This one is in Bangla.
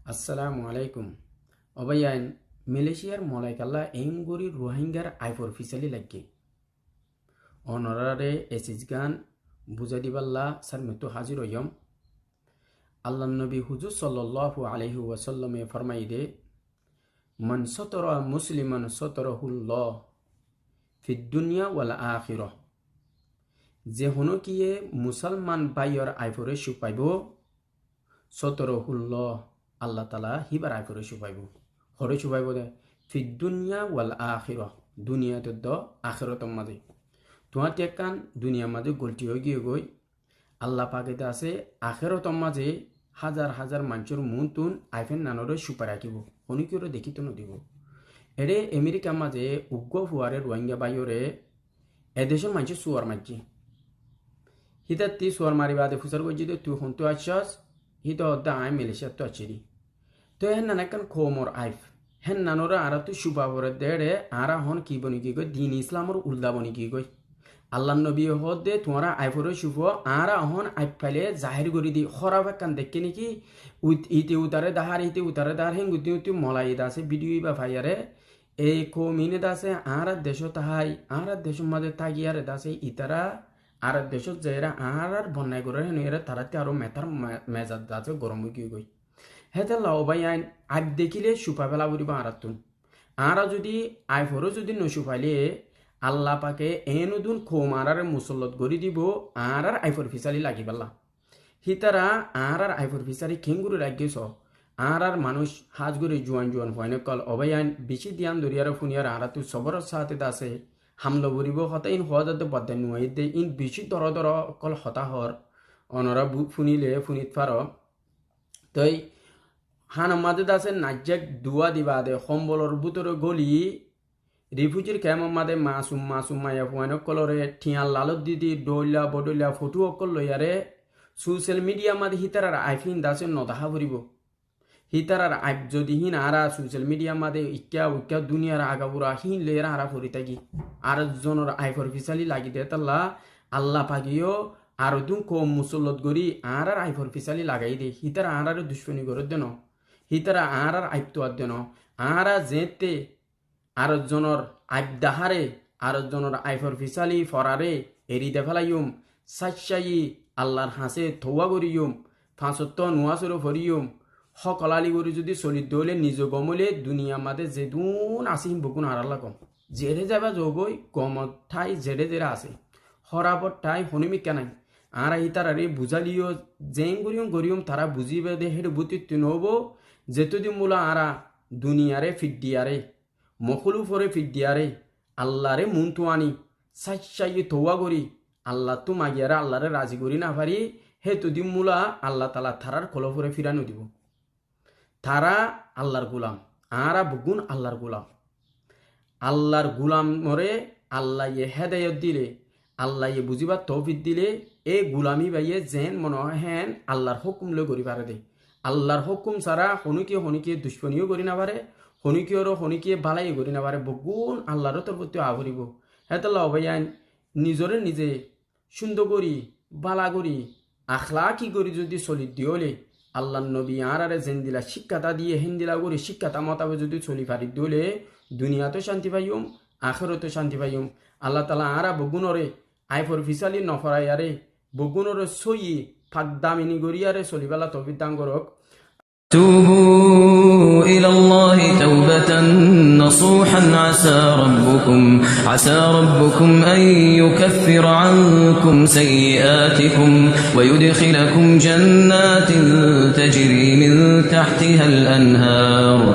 আসসালামু আলাইকুম অবাইয়ান মালয়েশিয়ার মলাইকাল্লা এঙ্গুরি রোহিঙ্গার আইফর ফিসালি লাগে অনরারে এসিজগান বুঝা দিবাল্লা সারমেতু হাজির হইয়ম আল্লাহ নবী হুজুর সাল্লাল্লাহু আলাইহি ওয়াসাল্লামে ফরমাইদে মান সতরা মুসলিমান সতরহুল্লাহ ফিদ দুনিয়া ওয়াল আখিরাহ যে হনো কিয়ে মুসলমান বাইয়র আইফরে সুপাইব সতরহুল্লাহ আল্লাহ তালা হিবার আইফরে সুপাইব হরে সুপাইব দে ফিদ দুনিয়া ওয়াল আখিরাহ দুনিয়াতে দ আখিরাতর মাঝে তোমার টেকান দুনিয়ার মাঝে গলটি হয়ে গিয়ে গই আল্লাহ পাকেতে আছে আখিরাতর মাঝে হাজার হাজার মানুষের মুনতুন আইফেন নানরে সুপাই রাখিব অনেকেরও দেখিত নদিব এরে আমেরিকার মাঝে উগ্র ফুয়ারে রোহিঙ্গা বাইরে এদেশের মানুষের সুয়ার মারছি হিতার তি সুয়ার মারিবাদে ফুসার করছি তুই হন্তু আশ্বাস হিত হদ্দা আই মালয়েশিয়ার তো আছিরি তো হেন নানাকান খোমর আইফ হেন নানোরা আরা তুই সুপাবরে দেড়ে আরা হন কি বনি কি গই দিন ইসলামর উল্দা বনি কি গই আল্লাহ নবী হদে তোমারা আইফরে শুভ আরা হন আইফ ফাইলে জাহির করি দি খরাব কান দেখে নাকি ইতে উতারে দাহার ইতে উতারে দাহার হেন গুতি উতি মলাই দাসে ভিডিও বা ফাইয়ারে এই কমিনে দাসে আরা দেশ তাহাই আরা দেশের মাঝে তাগিয়ারে দাসে ইতারা আর দেশত যাইরা আর বন্যায় করে হেন এরা তারাতে আরো মেতার মেজাজ দাসে গরম কি গই হেতে লাও ভাই আইন আইফ দেখিলে সুপা ফেলা বলিব আরাতুন আরা যদি আইফরও যদি নসুপাইলে আল্লাহ পাকে এনুদুন খোমারারে মুসল্লত গড়ি দিব আর আইফর ফিসালি লাগি পাল্লা হিতারা আর আইফর ফিসারি খেঙ্গুরি রাখিয়েছ আর মানুষ হাজ করে জোয়ান জোয়ান ভয়নে কল অবাই আইন বেশি দিয়ান দরিয়ার ফুনিয়ার আরা তুই সবর সাথে দাসে হামলো বরিব হতা ইন হওয়া যাতে বদে নুয়াই দে ইন বেশি দর দর কল হতাহর অনরা বুক ফুনিলে ফুনিত ফার তই হান মাঝে দাসে নাজ্জাক দুয়া দিবা দে সম্বলর বুতরে গলি রিফিউজির ক্যাম্প মাদে মাসুম মায়া ফুয়ান কলরে ঠিয়া লালত দিদি ডইলা বডইলা ফটো অকল লইয়ারে সোশ্যাল মিডিয়া মাদে হিতারার আইফিন দাসে নদাহা ভরিব হিতারার আইফ যদি হিন আরা সোশ্যাল মিডিয়া মাদে ইক্কা দুনিয়ার আগাবুরা হিন লইয়ারা আরা ফরি থাকি আর জনের আইফর ফিসালি লাগি দে তাল্লা আল্লাহ পাগিও আর দুন কম মুসল্লত গড়ি আর আইফর ফিসালি লাগাই দে হিতারা আর দুশ্মনী গরত দেন হিতারা আর আইফ তো আর দেন আরা যেতে আর জনের আইফ দাহারে আর জনের আইফর ফিসালি ফরারে এরি দে ফেলাইম সাইসাই আল্লাহর হাসে থৌয়া করিম ফাঁসত্ব নোয়াশরও ফরিম সকলালি করে যদি চলি দলে নিজ গমলে দুনিয়া মাদে যেদুন আসিম বকুন হারালা কম জেরে যাবা যোগই গমত ঠাই জেরে জেরে আছে হরাবর ঠাই হনিমিকা নাই আর ইতারারে বুঝালিও জেং গরিয়ম তারা বুঝিবে দে হেড বুতি নব যেতুদি মূলা আরা দুনিয়ারে ফিডিয়ারে মখলু ফরে ফিডিয়ারে আল্লাহরে মুনতু আনি সাইসাই থৌয়া করি আল্লাহ তো মাগিয়ারে আল্লাহরে রাজি করি না পারি হে তুদি মূলা আল্লাহ তালা থারার কলফরে ফিরানো দিব তারা আল্লাহর গুলাম আরা বগুন আল্লাহর গুলাম মরে আল্লাহ ইয়ে হেদায়ত দিলে আল্লাহ ইয়ে বুঝিবার তৌফিক দিলে এ গুলামি বাইয়ে যেন মনে হয় হেন আল্লাহর হুকুম লই করি পারে দে আল্লাহর হুকুম ছাড়া হনিকে দুশ্মনীও করি না পারে হনিকে বালাই করি না পারে বগুন আল্লাহর তোর প্রতি আভরিব হেতাল্লাহ ভাইয়ান নিজরে নিজে সুন্দর করি বালা করি আখলা কি করি যদি চলি দিওলে আল্লাহ নবী আর জেন দিলা শিক্ষাটা দিয়ে হেন দিলা করি শিক্ষাটা মতাবে যদি চলি পারি দিলে দুনিয়াতে শান্তি পাইম আখেরতে শান্তি পাইম আল্লাহ তালা আরা বগুনরে আইফর ফিসালি নফরাইয়ারে বগুনরে সই ফাঁক দামিনী গড়িয়ারে চলিবেলা তফিক দান করক توبوا إلى الله توبة نصوحا عسى ربكم أن يكفر عنكم سيئاتكم ويدخلكم جنات تجري من تحتها الأنهار